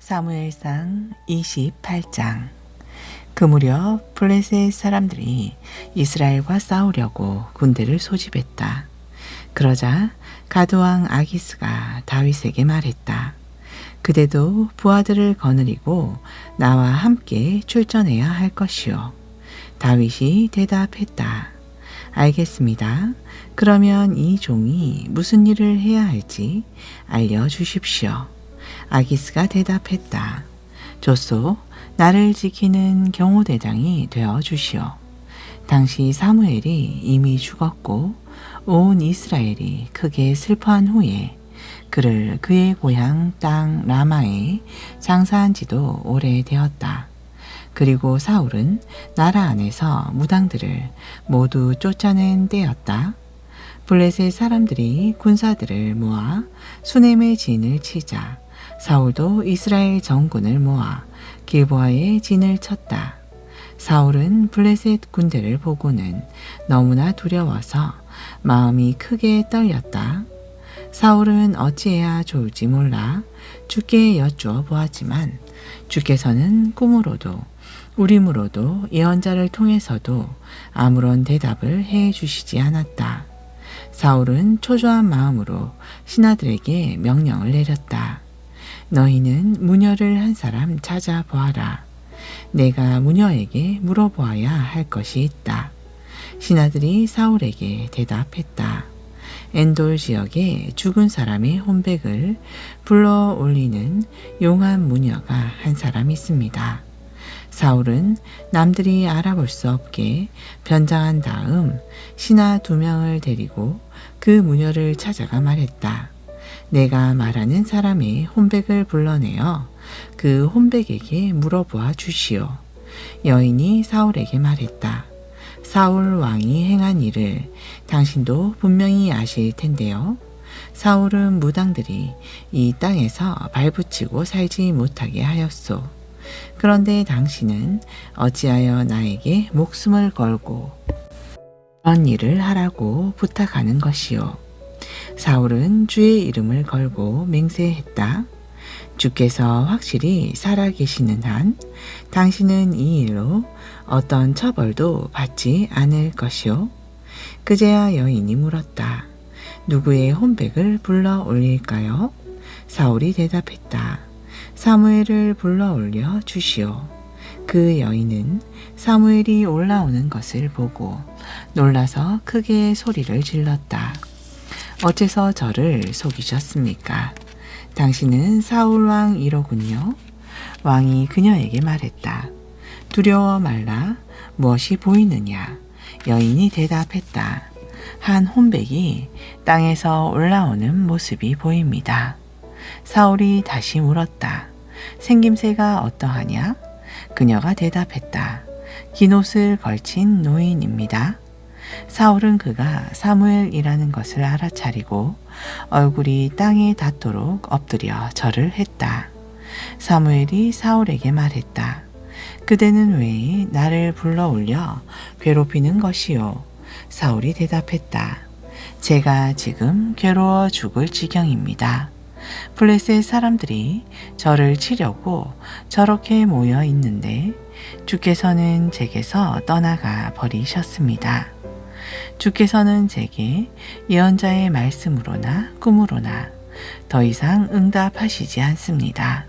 사무엘상 28장. 그 무렵 블레셋 사람들이 이스라엘과 싸우려고 군대를 소집했다. 그러자 가드왕 아기스가 다윗에게 말했다. 그대도 부하들을 거느리고 나와 함께 출전해야 할 것이요. 다윗이 대답했다. 알겠습니다. 그러면 이 종이 무슨 일을 해야 할지 알려주십시오. 아기스가 대답했다. 좋소, 나를 지키는 경호대장이 되어 주시오. 당시 사무엘이 이미 죽었고 온 이스라엘이 크게 슬퍼한 후에 그를 그의 고향 땅 라마에 장사한 지도 오래되었다. 그리고 사울은 나라 안에서 무당들을 모두 쫓아낸 때였다. 블레셋 사람들이 군사들을 모아 수넴의 진을 치자 사울도 이스라엘 전군을 모아 길보아의 진을 쳤다. 사울은 블레셋 군대를 보고는 너무나 두려워서 마음이 크게 떨렸다. 사울은 어찌해야 좋을지 몰라 주께 여쭈어 보았지만 주께서는 꿈으로도 우림으로도 예언자를 통해서도 아무런 대답을 해 주시지 않았다. 사울은 초조한 마음으로 신하들에게 명령을 내렸다. 너희는 무녀를 한 사람 찾아보아라. 내가 무녀에게 물어보아야 할 것이 있다. 신하들이 사울에게 대답했다. 엔돌 지역에 죽은 사람의 혼백을 불러 올리는 용한 무녀가 한 사람 있습니다. 사울은 남들이 알아볼 수 없게 변장한 다음 신하 2명을 데리고 그 무녀를 찾아가 말했다. 내가 말하는 사람의 혼백을 불러내어 그 혼백에게 물어보아 주시오. 여인이 사울에게 말했다. 사울 왕이 행한 일을 당신도 분명히 아실 텐데요. 사울은 무당들이 이 땅에서 발붙이고 살지 못하게 하였소. 그런데 당신은 어찌하여 나에게 목숨을 걸고 그런 일을 하라고 부탁하는 것이요. 사울은 주의 이름을 걸고 맹세했다. 주께서 확실히 살아계시는 한 당신은 이 일로 어떤 처벌도 받지 않을 것이요. 그제야 여인이 물었다. 누구의 혼백을 불러 올릴까요? 사울이 대답했다. 사무엘을 불러 올려 주시오. 그 여인은 사무엘이 올라오는 것을 보고 놀라서 크게 소리를 질렀다. 어째서 저를 속이셨습니까? 당신은 사울왕 이로군요. 왕이 그녀에게 말했다. 두려워 말라. 무엇이 보이느냐? 여인이 대답했다. 한 혼백이 땅에서 올라오는 모습이 보입니다. 사울이 다시 물었다. 생김새가 어떠하냐? 그녀가 대답했다. 긴 옷을 걸친 노인입니다. 사울은 그가 사무엘이라는 것을 알아차리고 얼굴이 땅에 닿도록 엎드려 절을 했다. 사무엘이 사울에게 말했다. 그대는 왜 나를 불러 올려 괴롭히는 것이요? 사울이 대답했다. 제가 지금 괴로워 죽을 지경입니다. 블레셋 사람들이 저를 치려고 저렇게 모여 있는데 주께서는 제게서 떠나가 버리셨습니다. 주께서는 제게 예언자의 말씀으로나 꿈으로나 더 이상 응답하시지 않습니다.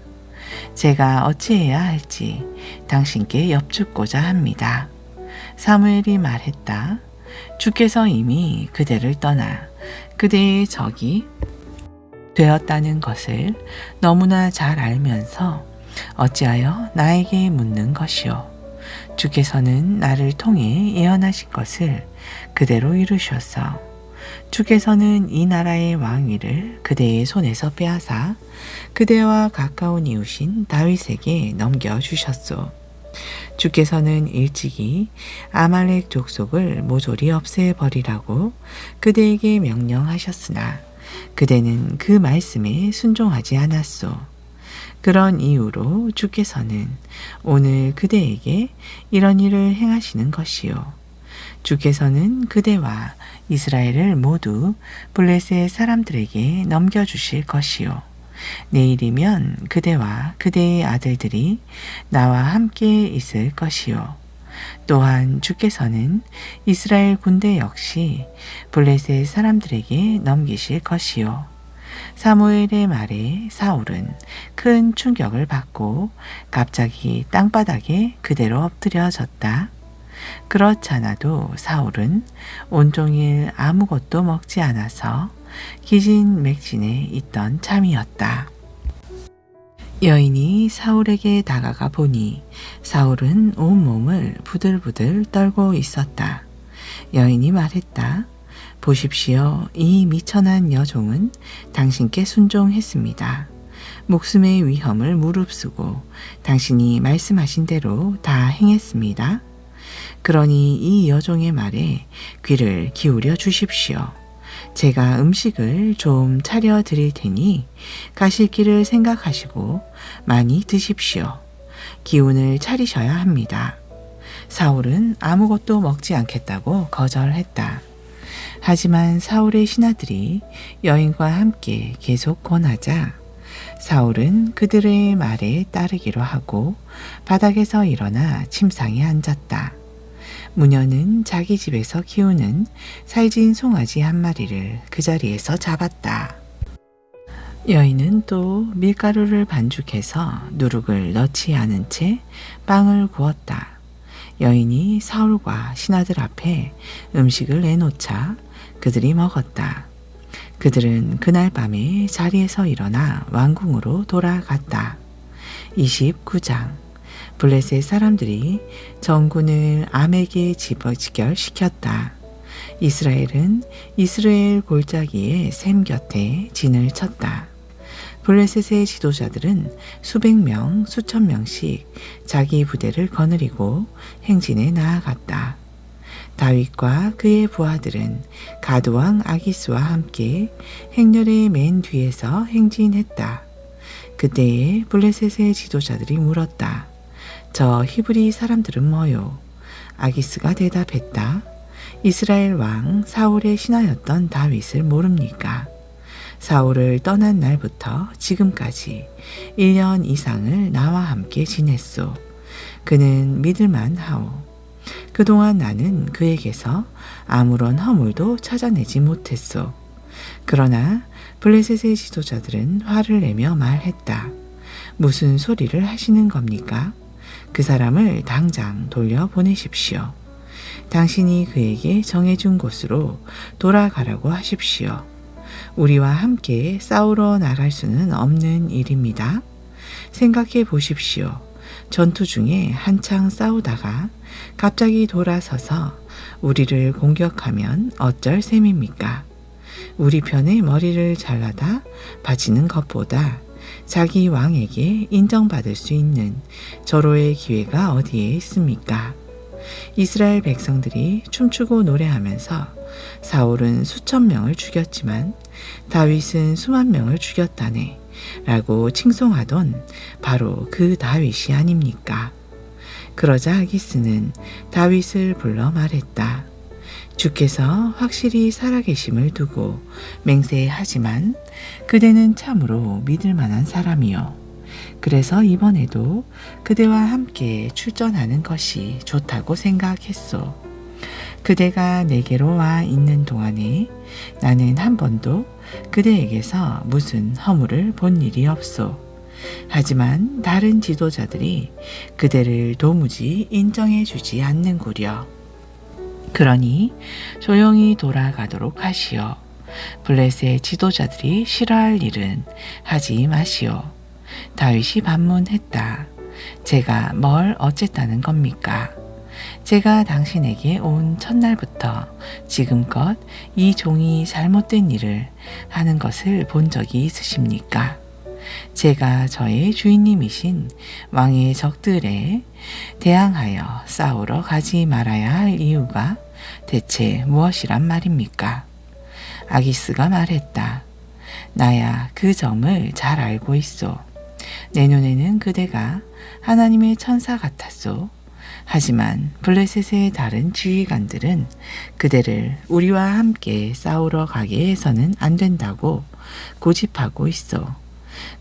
제가 어찌해야 할지 당신께 여쭙고자 합니다. 사무엘이 말했다. 주께서 이미 그대를 떠나 그대의 적이 되었다는 것을 너무나 잘 알면서 어찌하여 나에게 묻는 것이요. 주께서는 나를 통해 예언하신 것을 그대로 이루셨어. 주께서는 이 나라의 왕위를 그대의 손에서 빼앗아 그대와 가까운 이웃인 다윗에게 넘겨주셨소. 주께서는 일찍이 아말렉 족속을 모조리 없애버리라고 그대에게 명령하셨으나 그대는 그 말씀에 순종하지 않았소. 그런 이유로 주께서는 오늘 그대에게 이런 일을 행하시는 것이요. 주께서는 그대와 이스라엘을 모두 블레셋 사람들에게 넘겨주실 것이요. 내일이면 그대와 그대의 아들들이 나와 함께 있을 것이요. 또한 주께서는 이스라엘 군대 역시 블레셋 사람들에게 넘기실 것이요. 사무엘의 말에 사울은 큰 충격을 받고 갑자기 땅바닥에 그대로 엎드려졌다. 그렇잖아도 사울은 온종일 아무것도 먹지 않아서 기진맥진에 있던 참이었다. 여인이 사울에게 다가가 보니 사울은 온몸을 부들부들 떨고 있었다. 여인이 말했다. 보십시오. 이 미천한 여종은 당신께 순종했습니다. 목숨의 위험을 무릅쓰고 당신이 말씀하신 대로 다 행했습니다. 그러니 이 여종의 말에 귀를 기울여 주십시오. 제가 음식을 좀 차려 드릴 테니 가실 길을 생각하시고 많이 드십시오. 기운을 차리셔야 합니다. 사울은 아무것도 먹지 않겠다고 거절했다. 하지만 사울의 신하들이 여인과 함께 계속 권하자 사울은 그들의 말에 따르기로 하고 바닥에서 일어나 침상에 앉았다. 무녀는 자기 집에서 키우는 살진 송아지 한 마리를 그 자리에서 잡았다. 여인은 또 밀가루를 반죽해서 누룩을 넣지 않은 채 빵을 구웠다. 여인이 사울과 신하들 앞에 음식을 내놓자 그들이 먹었다. 그들은 그날 밤에 자리에서 일어나 왕궁으로 돌아갔다. 29장 블레셋 사람들이 전군을 암에게 집결시켰다. 이스라엘은 이스라엘 골짜기의 샘 곁에 진을 쳤다. 블레셋의 지도자들은 수백 명, 수천 명씩 자기 부대를 거느리고 행진에 나아갔다. 다윗과 그의 부하들은 가드왕 아기스와 함께 행렬의 맨 뒤에서 행진했다. 그때에 블레셋의 지도자들이 물었다. 저 히브리 사람들은 뭐요? 아기스가 대답했다. 이스라엘 왕 사울의 신하였던 다윗을 모릅니까? 사울을 떠난 날부터 지금까지 1년 이상을 나와 함께 지냈소. 그는 믿을만 하오. 그동안 나는 그에게서 아무런 허물도 찾아내지 못했소. 그러나 블레셋의 지도자들은 화를 내며 말했다. 무슨 소리를 하시는 겁니까? 그 사람을 당장 돌려보내십시오. 당신이 그에게 정해준 곳으로 돌아가라고 하십시오. 우리와 함께 싸우러 나갈 수는 없는 일입니다. 생각해 보십시오. 전투 중에 한창 싸우다가 갑자기 돌아서서 우리를 공격하면 어쩔 셈입니까? 우리 편의 머리를 잘라다 바치는 것보다 자기 왕에게 인정받을 수 있는 절호의 기회가 어디에 있습니까? 이스라엘 백성들이 춤추고 노래하면서 사울은 수천 명을 죽였지만 다윗은 수만 명을 죽였다네 라고 칭송하던 바로 그 다윗이 아닙니까? 그러자 아기스는 다윗을 불러 말했다. 주께서 확실히 살아계심을 두고 맹세하지만 그대는 참으로 믿을 만한 사람이요. 그래서 이번에도 그대와 함께 출전하는 것이 좋다고 생각했소. 그대가 내게로 와 있는 동안에 나는 한 번도 그대에게서 무슨 허물을 본 일이 없소. 하지만 다른 지도자들이 그대를 도무지 인정해 주지 않는구려. 그러니 조용히 돌아가도록 하시오. 블레셋 지도자들이 싫어할 일은 하지 마시오. 다윗이 반문했다. 제가 뭘 어쨌다는 겁니까? 제가 당신에게 온 첫날부터 지금껏 이 종이 잘못된 일을 하는 것을 본 적이 있으십니까? 제가 저의 주인님이신 왕의 적들에 대항하여 싸우러 가지 말아야 할 이유가 대체 무엇이란 말입니까? 아기스가 말했다. 나야 그 점을 잘 알고 있소. 내 눈에는 그대가 하나님의 천사 같았소. 하지만 블레셋의 다른 지휘관들은 그대를 우리와 함께 싸우러 가게 해서는 안 된다고 고집하고 있어.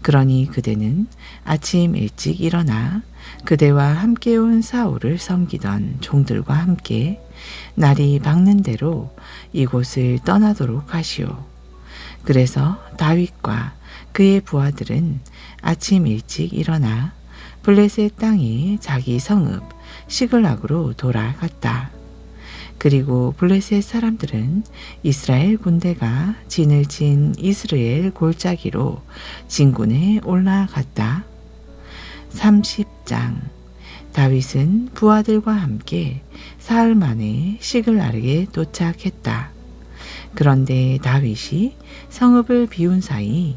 그러니 그대는 아침 일찍 일어나 그대와 함께 온 사울을 섬기던 종들과 함께 날이 밝는 대로 이곳을 떠나도록 하시오. 그래서 다윗과 그의 부하들은 아침 일찍 일어나 블레셋 땅에 자기 성읍 시글락으로 돌아갔다. 그리고 블레셋 사람들은 이스라엘 군대가 진을 친 이스라엘 골짜기로 진군에 올라갔다. 30장. 다윗은 부하들과 함께 사흘 만에 시글락에 도착했다. 그런데 다윗이 성읍을 비운 사이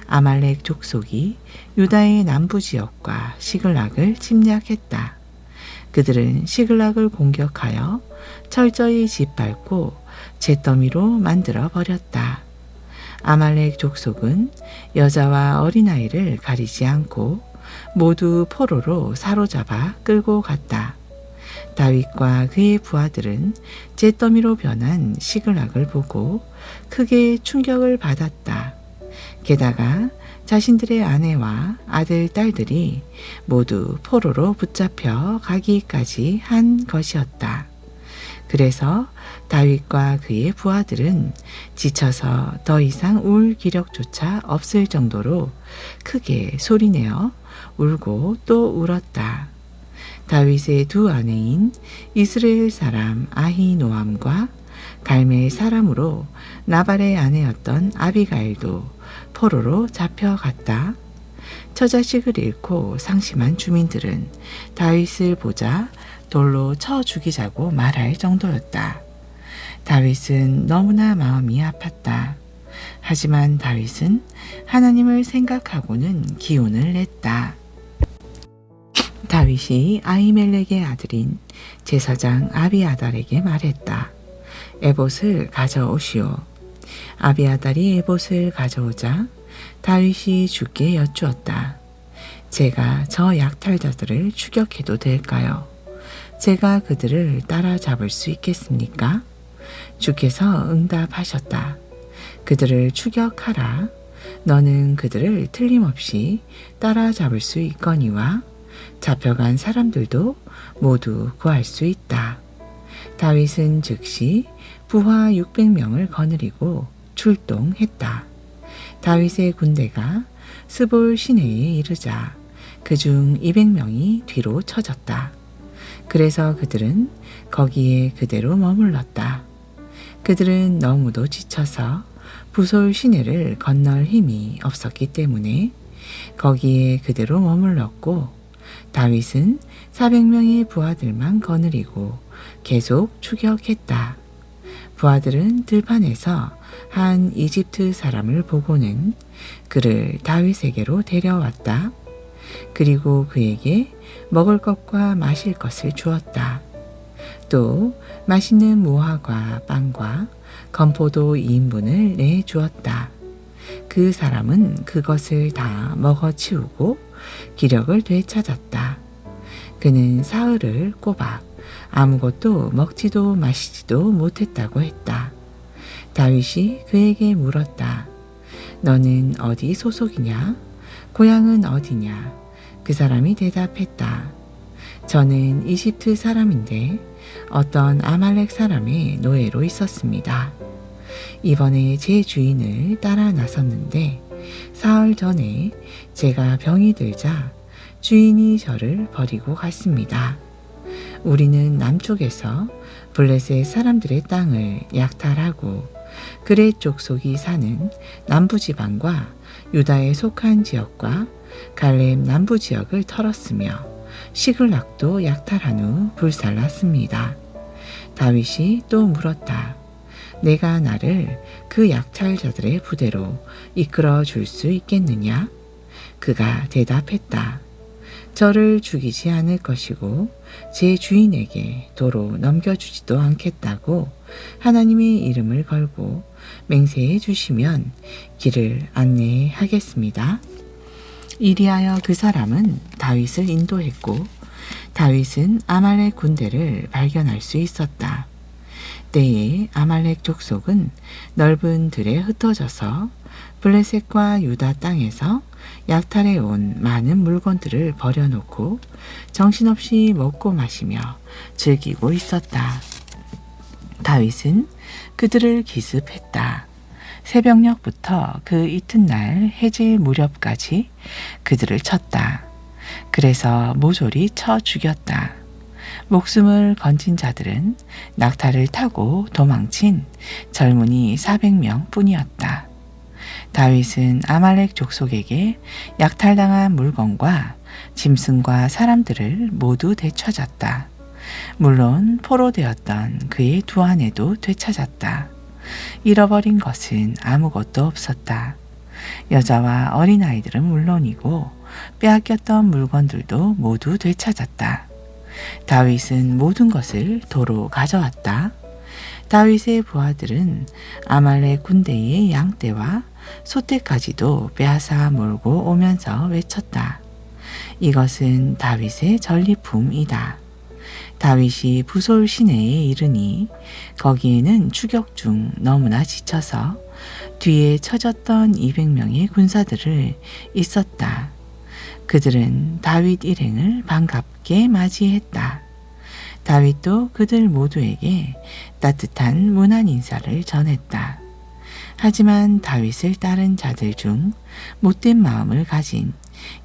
아말렉 족속이 유다의 남부 지역과 시글락을 침략했다. 그들은 시글락을 공격하여 철저히 짓밟고 잿더미로 만들어 버렸다. 아말렉 족속은 여자와 어린아이를 가리지 않고 모두 포로로 사로잡아 끌고 갔다. 다윗과 그의 부하들은 잿더미로 변한 시글락을 보고 크게 충격을 받았다. 게다가 자신들의 아내와 아들, 딸들이 모두 포로로 붙잡혀 가기까지 한 것이었다. 그래서 다윗과 그의 부하들은 지쳐서 더 이상 울 기력조차 없을 정도로 크게 소리내어 울고 또 울었다. 다윗의 두 아내인 이스라엘 사람 아히노암과 갈멜 사람으로 나발의 아내였던 아비가일도 포로로 잡혀갔다. 처자식을 잃고 상심한 주민들은 다윗을 보자 돌로 쳐 죽이자고 말할 정도였다. 다윗은 너무나 마음이 아팠다. 하지만 다윗은 하나님을 생각하고는 기운을 냈다. 다윗이 아히멜렉의 아들인 제사장 아비아달에게 말했다. 에봇을 가져오시오. 아비아달이 에봇을 가져오자 다윗이 주께 여쭈었다. 제가 저 약탈자들을 추격해도 될까요? 제가 그들을 따라잡을 수 있겠습니까? 주께서 응답하셨다. 그들을 추격하라. 너는 그들을 틀림없이 따라잡을 수 있거니와 잡혀간 사람들도 모두 구할 수 있다. 다윗은 즉시 부하 600명을 거느리고 출동했다. 다윗의 군대가 스볼 시내에 이르자 그중 200명이 뒤로 쳐졌다. 그래서 그들은 거기에 그대로 머물렀다. 그들은 너무도 지쳐서 부솔 시내를 건널 힘이 없었기 때문에 거기에 그대로 머물렀고 다윗은 400명의 부하들만 거느리고 계속 추격했다. 부하들은 들판에서 한 이집트 사람을 보고는 그를 다윗에게로 데려왔다. 그리고 그에게 먹을 것과 마실 것을 주었다. 또 맛있는 무화과 빵과 건포도 2인분을 내주었다. 그 사람은 그것을 다 먹어치우고 기력을 되찾았다. 그는 사흘을 꼬박 아무것도 먹지도 마시지도 못했다고 했다. 다윗이 그에게 물었다. 너는 어디 소속이냐? 고향은 어디냐? 그 사람이 대답했다. 저는 이집트 사람인데 어떤 아말렉 사람의 노예로 있었습니다. 이번에 제 주인을 따라 나섰는데 사흘 전에 제가 병이 들자 주인이 저를 버리고 갔습니다. 우리는 남쪽에서 블레셋 사람들의 땅을 약탈하고 그렛 족속이 사는 남부지방과 유다에 속한 지역과 갈렙 남부 지역을 털었으며 시글락도 약탈한 후 불살랐습니다. 다윗이 또 물었다. 내가 나를 그 약탈자들의 부대로 이끌어 줄 수 있겠느냐? 그가 대답했다. 저를 죽이지 않을 것이고 제 주인에게 도로 넘겨주지도 않겠다고 하나님의 이름을 걸고 맹세해 주시면 길을 안내하겠습니다. 이리하여 그 사람은 다윗을 인도했고 다윗은 아말렉 군대를 발견할 수 있었다. 때에 아말렉 족속은 넓은 들에 흩어져서 블레셋과 유다 땅에서 약탈해 온 많은 물건들을 버려놓고 정신없이 먹고 마시며 즐기고 있었다. 다윗은 그들을 기습했다. 새벽녘부터 그 이튿날 해질 무렵까지 그들을 쳤다. 그래서 모조리 쳐 죽였다. 목숨을 건진 자들은 낙타를 타고 도망친 젊은이 400명 뿐이었다. 다윗은 아말렉 족속에게 약탈당한 물건과 짐승과 사람들을 모두 되찾았다. 물론 포로되었던 그의 두 아내도 되찾았다. 잃어버린 것은 아무것도 없었다. 여자와 어린아이들은 물론이고 빼앗겼던 물건들도 모두 되찾았다. 다윗은 모든 것을 도로 가져왔다. 다윗의 부하들은 아말렉 군대의 양떼와 소떼까지도 빼앗아 몰고 오면서 외쳤다. 이것은 다윗의 전리품이다. 다윗이 부솔 시내에 이르니 거기에는 추격 중 너무나 지쳐서 뒤에 처졌던 200명의 군사들을 있었다. 그들은 다윗 일행을 반갑게 맞이했다. 다윗도 그들 모두에게 따뜻한 문안 인사를 전했다. 하지만 다윗을 따른 자들 중 못된 마음을 가진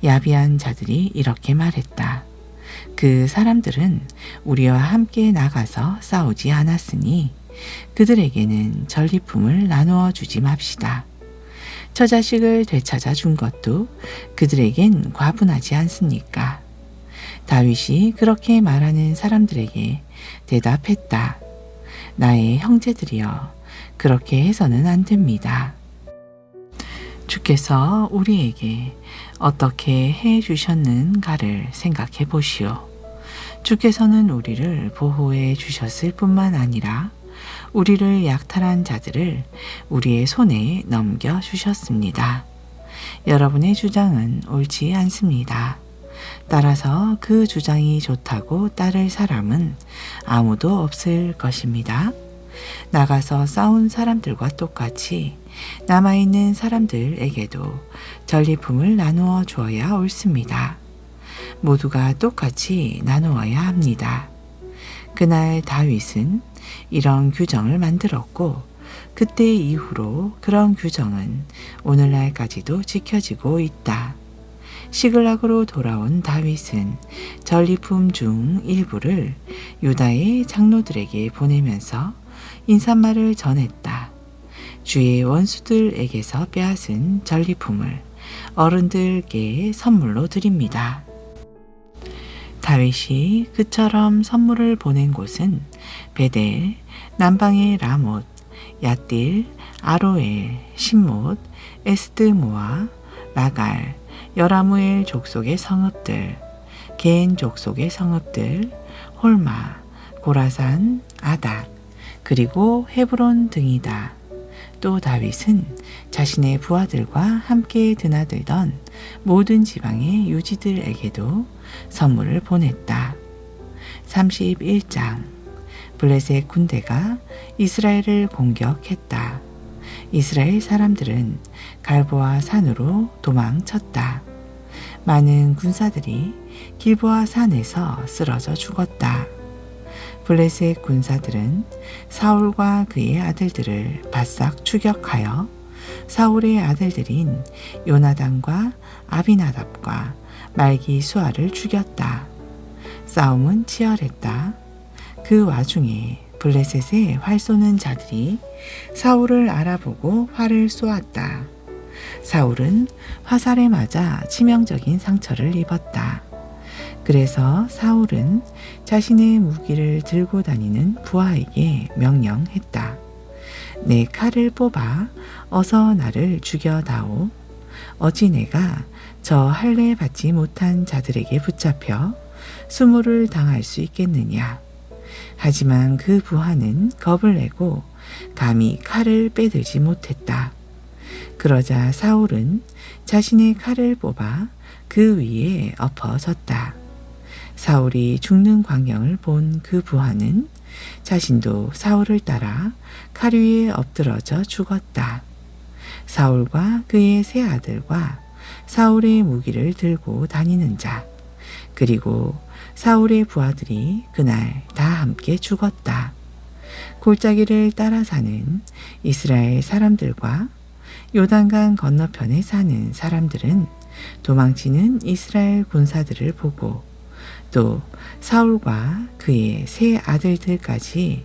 야비한 자들이 이렇게 말했다. 그 사람들은 우리와 함께 나가서 싸우지 않았으니 그들에게는 전리품을 나누어 주지 맙시다. 처자식을 되찾아 준 것도 그들에겐 과분하지 않습니까? 다윗이 그렇게 말하는 사람들에게 대답했다. 나의 형제들이여, 그렇게 해서는 안 됩니다. 주께서 우리에게 어떻게 해 주셨는가를 생각해 보시오. 주께서는 우리를 보호해 주셨을 뿐만 아니라 우리를 약탈한 자들을 우리의 손에 넘겨 주셨습니다. 여러분의 주장은 옳지 않습니다. 따라서 그 주장이 좋다고 따를 사람은 아무도 없을 것입니다. 나가서 싸운 사람들과 똑같이 남아있는 사람들에게도 전리품을 나누어 주어야 옳습니다. 모두가 똑같이 나누어야 합니다. 그날 다윗은 이런 규정을 만들었고 그때 이후로 그런 규정은 오늘날까지도 지켜지고 있다. 시글락으로 돌아온 다윗은 전리품 중 일부를 유다의 장로들에게 보내면서 인사말을 전했다. 주의 원수들에게서 빼앗은 전리품을 어른들께 선물로 드립니다. 다윗이 그처럼 선물을 보낸 곳은 베델, 남방의 라못, 얏딜, 아로엘, 신못, 에스드모아, 라갈, 여라무엘 족속의 성읍들, 겐 족속의 성읍들, 홀마, 고라산, 아닥, 그리고 헤브론 등이다. 또 다윗은 자신의 부하들과 함께 드나들던 모든 지방의 유지들에게도 선물을 보냈다. 31장 블레셋 군대가 이스라엘을 공격했다. 이스라엘 사람들은 갈보아 산으로 도망쳤다. 많은 군사들이 길보아 산에서 쓰러져 죽었다. 블레셋 군사들은 사울과 그의 아들들을 바싹 추격하여 사울의 아들들인 요나단과 아비나답과 말기 수아를 죽였다. 싸움은 치열했다. 그 와중에 블레셋에 활 쏘는 자들이 사울을 알아보고 활을 쏘았다. 사울은 화살에 맞아 치명적인 상처를 입었다. 그래서 사울은 자신의 무기를 들고 다니는 부하에게 명령했다. 내 칼을 뽑아 어서 나를 죽여다오. 어찌 내가 저 할례 받지 못한 자들에게 붙잡혀 수모를 당할 수 있겠느냐. 하지만 그 부하는 겁을 내고 감히 칼을 빼들지 못했다. 그러자 사울은 자신의 칼을 뽑아 그 위에 엎어졌다. 사울이 죽는 광경을 본 그 부하는 자신도 사울을 따라 칼 위에 엎드러져 죽었다. 사울과 그의 세 아들과 사울의 무기를 들고 다니는 자, 그리고 사울의 부하들이 그날 다 함께 죽었다. 골짜기를 따라 사는 이스라엘 사람들과 요단강 건너편에 사는 사람들은 도망치는 이스라엘 군사들을 보고 또 사울과 그의 세 아들들까지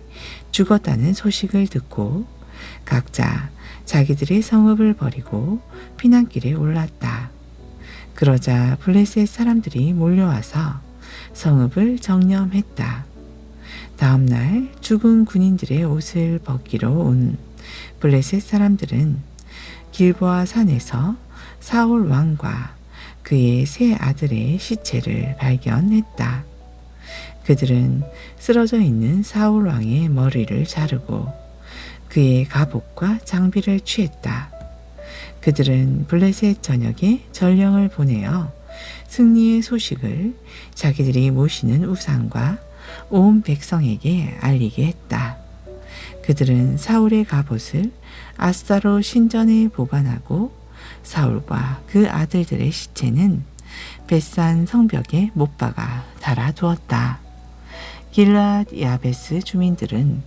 죽었다는 소식을 듣고 각자 자기들의 성읍을 버리고 피난길에 올랐다. 그러자 블레셋 사람들이 몰려와서 성읍을 정념했다. 다음 날 죽은 군인들의 옷을 벗기러 온 블레셋 사람들은 길보아 산에서 사울 왕과 그의 세 아들의 시체를 발견했다. 그들은 쓰러져 있는 사울 왕의 머리를 자르고 그의 갑옷과 장비를 취했다. 그들은 블레셋 전역에 전령을 보내어 승리의 소식을 자기들이 모시는 우상과 온 백성에게 알리게 했다. 그들은 사울의 갑옷을 아스타로 신전에 보관하고 사울과 그 아들들의 시체는 벳산 성벽에 못 박아 달아두었다. 길앗 야베스 주민들은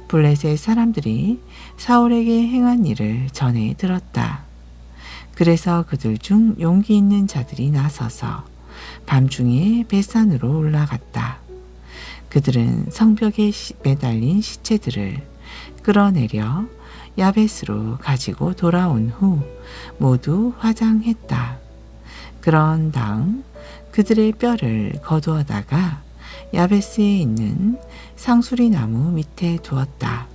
블레셋 사람들이 사울에게 행한 일을 전해 들었다. 그래서 그들 중 용기 있는 자들이 나서서 밤중에 벳산으로 올라갔다. 그들은 성벽에 매달린 시체들을 끌어내려 야베스로 가지고 돌아온 후 모두 화장했다. 그런 다음 그들의 뼈를 거두어다가 야베스에 있는 상수리 나무 밑에 두었다.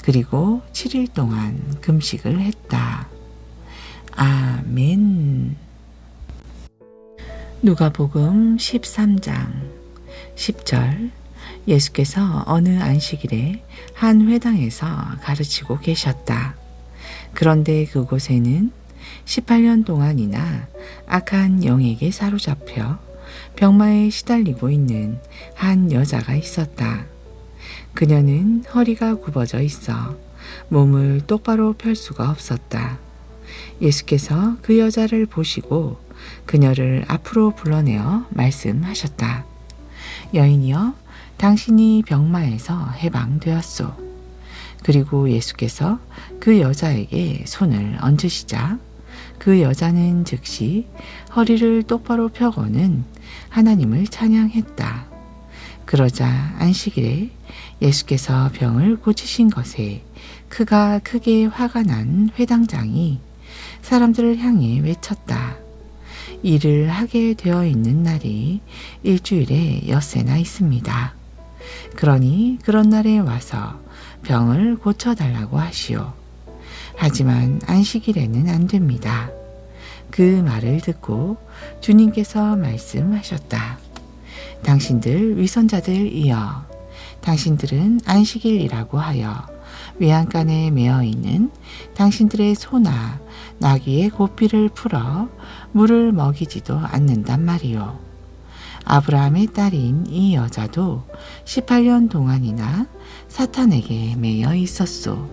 그리고 7일 동안 금식을 했다. 아멘. 누가복음 13장 10절. 예수께서 어느 안식일에 한 회당에서 가르치고 계셨다. 그런데 그곳에는 18년 동안이나 악한 영에게 사로잡혀 병마에 시달리고 있는 한 여자가 있었다. 그녀는 허리가 굽어져 있어 몸을 똑바로 펼 수가 없었다. 예수께서 그 여자를 보시고 그녀를 앞으로 불러내어 말씀하셨다. 여인이여, 당신이 병마에서 해방되었소. 그리고 예수께서 그 여자에게 손을 얹으시자 그 여자는 즉시 허리를 똑바로 펴고는 하나님을 찬양했다. 그러자 안식일에 예수께서 병을 고치신 것에 그가 크게 화가 난 회당장이 사람들을 향해 외쳤다. 일을 하게 되어 있는 날이 일주일에 엿새나 있습니다. 그러니 그런 날에 와서 병을 고쳐달라고 하시오. 하지만 안식일에는 안 됩니다. 그 말을 듣고 주님께서 말씀하셨다. 당신들 위선자들이여, 당신들은 안식일이라고 하여 외양간에 매어 있는 당신들의 소나 나귀의 고삐를 풀어 물을 먹이지도 않는단 말이오. 아브라함의 딸인 이 여자도 18년 동안이나 사탄에게 매여 있었소.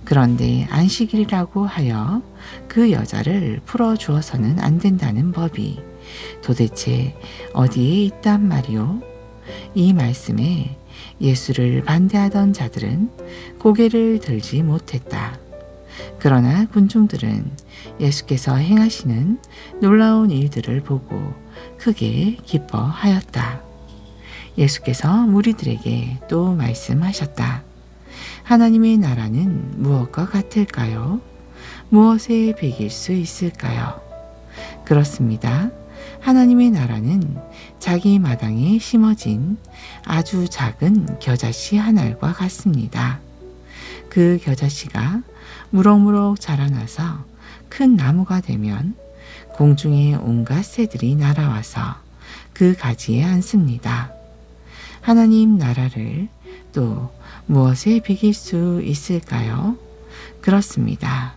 그런데 안식일이라고 하여 그 여자를 풀어주어서는 안 된다는 법이 도대체 어디에 있단 말이오? 이 말씀에 예수를 반대하던 자들은 고개를 들지 못했다. 그러나 군중들은 예수께서 행하시는 놀라운 일들을 보고 크게 기뻐하였다. 예수께서 무리들에게 또 말씀하셨다. 하나님의 나라는 무엇과 같을까요? 무엇에 비길 수 있을까요? 그렇습니다. 하나님의 나라는 자기 마당에 심어진 아주 작은 겨자씨 한 알과 같습니다. 그 겨자씨가 무럭무럭 자라나서 큰 나무가 되면 공중에 온갖 새들이 날아와서 그 가지에 앉습니다. 하나님 나라를 또 무엇에 비길 수 있을까요? 그렇습니다.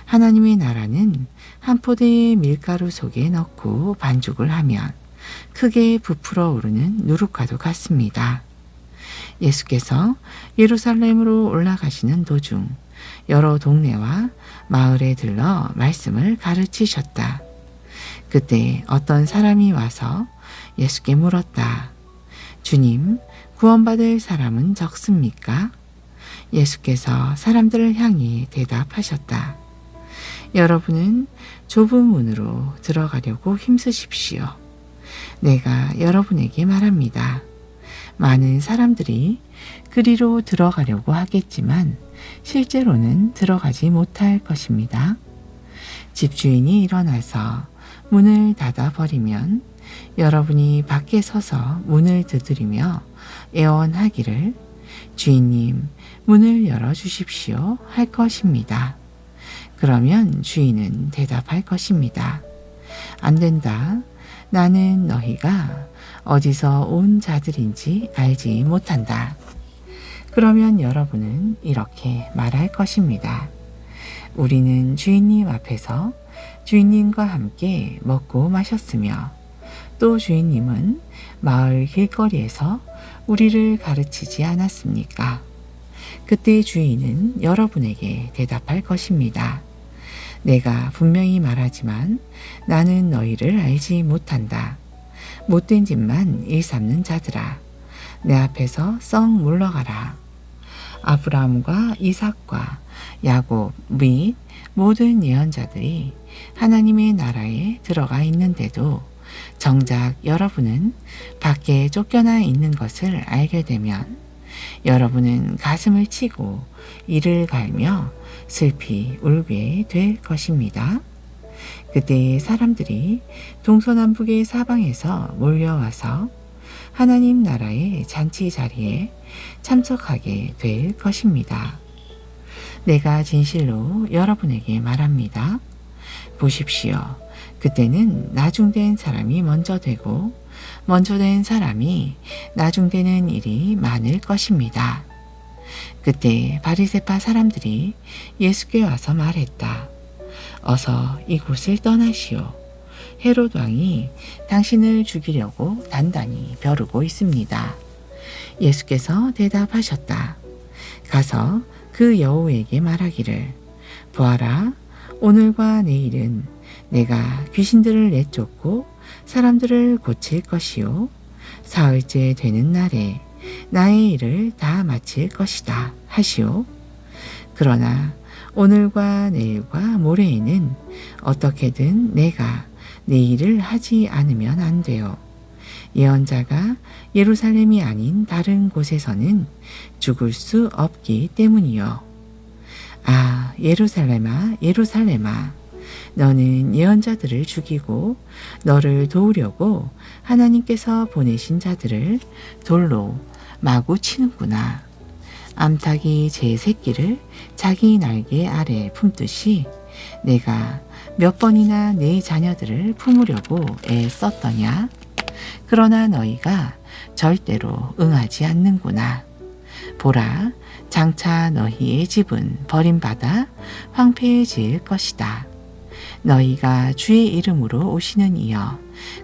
하나님의 나라는 한 포대의 밀가루 속에 넣고 반죽을 하면 크게 부풀어 오르는 누룩과도 같습니다. 예수께서 예루살렘으로 올라가시는 도중 여러 동네와 마을에 들러 말씀을 가르치셨다. 그때 어떤 사람이 와서 예수께 물었다. 주님, 구원받을 사람은 적습니까? 예수께서 사람들을 향해 대답하셨다. 여러분은 좁은 문으로 들어가려고 힘쓰십시오. 내가 여러분에게 말합니다. 많은 사람들이 그리로 들어가려고 하겠지만 실제로는 들어가지 못할 것입니다. 집주인이 일어나서 문을 닫아버리면 여러분이 밖에 서서 문을 두드리며 애원하기를 주인님, 문을 열어주십시오 할 것입니다. 그러면 주인은 대답할 것입니다. 안 된다. 나는 너희가 어디서 온 자들인지 알지 못한다. 그러면 여러분은 이렇게 말할 것입니다. 우리는 주인님 앞에서 주인님과 함께 먹고 마셨으며 또 주인님은 마을 길거리에서 우리를 가르치지 않았습니까? 그때 주인은 여러분에게 대답할 것입니다. 내가 분명히 말하지만 나는 너희를 알지 못한다. 못된 짓만 일삼는 자들아. 내 앞에서 썩 물러가라. 아브라함과 이삭과 야곱 및 모든 예언자들이 하나님의 나라에 들어가 있는데도 정작 여러분은 밖에 쫓겨나 있는 것을 알게 되면 여러분은 가슴을 치고 이를 갈며 슬피 울게 될 것입니다. 그때 사람들이 동서남북의 사방에서 몰려와서 하나님 나라의 잔치 자리에 참석하게 될 것입니다. 내가 진실로 여러분에게 말합니다. 보십시오. 그때는 나중된 사람이 먼저 되고 먼저 된 사람이 나중되는 일이 많을 것입니다. 그때 바리새파 사람들이 예수께 와서 말했다. 어서 이곳을 떠나시오. 헤롯 왕이 당신을 죽이려고 단단히 벼르고 있습니다. 예수께서 대답하셨다. 가서 그 여우에게 말하기를 보아라, 오늘과 내일은 내가 귀신들을 내쫓고 사람들을 고칠 것이요 사흘째 되는 날에 나의 일을 다 마칠 것이다 하시오. 그러나 오늘과 내일과 모레에는 어떻게든 내가 내 일을 하지 않으면 안 돼요. 예언자가 예루살렘이 아닌 다른 곳에서는 죽을 수 없기 때문이요. 아, 예루살렘아, 예루살렘아, 너는 예언자들을 죽이고 너를 도우려고 하나님께서 보내신 자들을 돌로 마구 치는구나. 암탉이 제 새끼를 자기 날개 아래 품듯이 내가 몇 번이나 내 자녀들을 품으려고 애썼더냐. 그러나 너희가 절대로 응하지 않는구나. 보라, 장차 너희의 집은 버림받아 황폐해질 것이다. 너희가 주의 이름으로 오시는 이여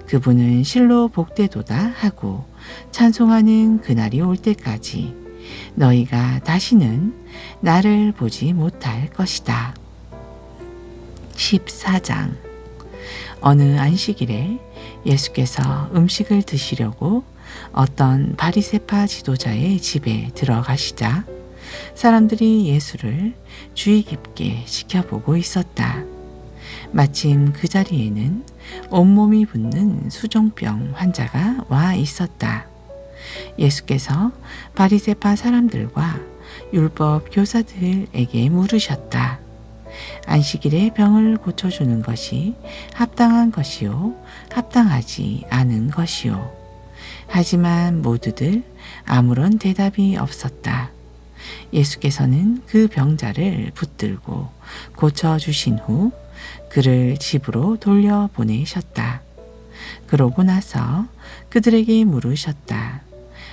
그분은 실로 복되도다 하고 찬송하는 그날이 올 때까지 너희가 다시는 나를 보지 못할 것이다. 14장. 어느 안식일에 예수께서 음식을 드시려고 어떤 바리새파 지도자의 집에 들어가시자 사람들이 예수를 주의 깊게 지켜보고 있었다. 마침 그 자리에는 온몸이 붓는 수종병 환자가 와 있었다. 예수께서 바리새파 사람들과 율법 교사들에게 물으셨다. 안식일에 병을 고쳐주는 것이 합당한 것이요, 합당하지 않은 것이요. 하지만 모두들 아무런 대답이 없었다. 예수께서는 그 병자를 붙들고 고쳐주신 후 그를 집으로 돌려보내셨다. 그러고 나서 그들에게 물으셨다.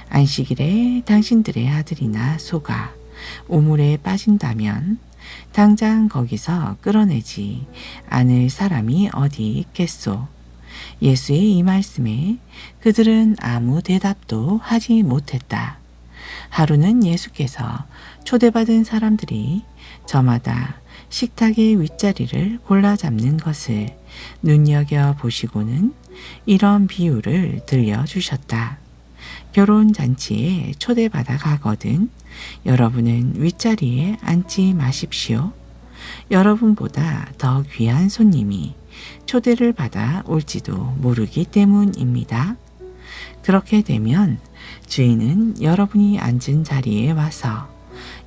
안식일에 당신들의 아들이나 소가 우물에 빠진다면 당장 거기서 끌어내지 않을 사람이 어디 있겠소? 예수의 이 말씀에 그들은 아무 대답도 하지 못했다. 하루는 예수께서 초대받은 사람들이 저마다 식탁의 윗자리를 골라 잡는 것을 눈여겨 보시고는 이런 비유를 들려주셨다. 결혼 잔치에 초대받아 가거든 여러분은 윗자리에 앉지 마십시오. 여러분보다 더 귀한 손님이 초대를 받아 올지도 모르기 때문입니다. 그렇게 되면 주인은 여러분이 앉은 자리에 와서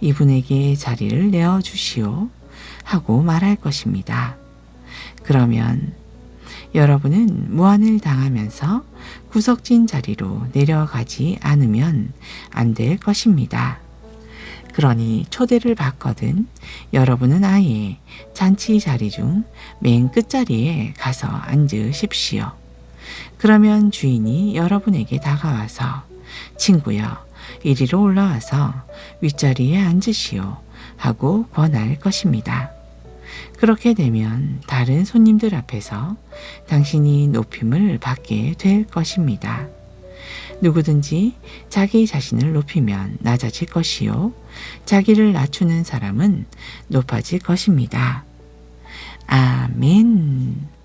이분에게 자리를 내어주시오 하고 말할 것입니다. 그러면 여러분은 무안을 당하면서 구석진 자리로 내려가지 않으면 안 될 것입니다. 그러니 초대를 받거든 여러분은 아예 잔치 자리 중 맨 끝자리에 가서 앉으십시오. 그러면 주인이 여러분에게 다가와서 친구여 이리로 올라와서 윗자리에 앉으시오 하고 권할 것입니다. 그렇게 되면 다른 손님들 앞에서 당신이 높임을 받게 될 것입니다. 누구든지 자기 자신을 높이면 낮아질 것이요 자기를 낮추는 사람은 높아질 것입니다. 아멘.